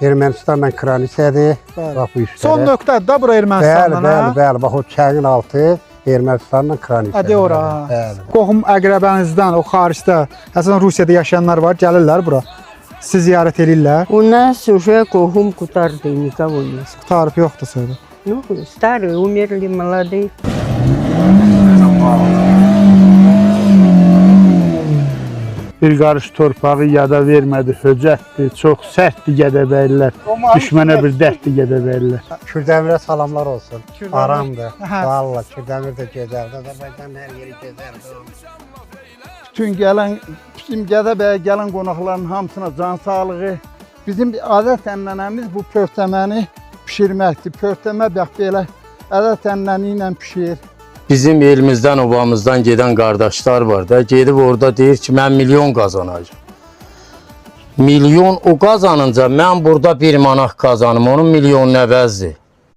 Ermənistanla qranisədir. Bax bu işlərə. Son nöqtədir da bura Ermənistanla. Bəli. Bax o çayın altı Ermənistanla qranisədir. Hadi ora. Bəli. Qohum əqrəbənizdən, o xaricdə, əslən Rusiyada yaşayanlar var, gəlirlər bura. Sizi ziyarət edirlər. У нас уже кругом кутарды, никого нет. Tarif yoxdur sonra. Ну, старые умерли, молодые. Bir qarış torpağı yada vermədi, höcətdir, çox sərtdir Gədəbəylilər. Düşmənə bir dərddir Gədəbəylilər. Kürdəmirə salamlar olsun. Kürdəmir. Aramdır. Hə. Vallahi Kürdəmir də gözəldir. Azərbaycanın hər yeri gözəldir. Bütün gələn, bizim Gədəbəyə gələn qonaqların hamısına can sağlığı. Bizim adət-ənənəmiz bu pörtəməni pişirməkdir. Pörtəmə bax belə adət-ənənə ilə pişir. Bizim elimizdən, obamızdan gedən qardaşlar var da, gedib orada deyir ki, mən milyon qazanacağım. Milyon o qazanınca mən burada 1 manat qazanım, onun milyonu əvəzdir.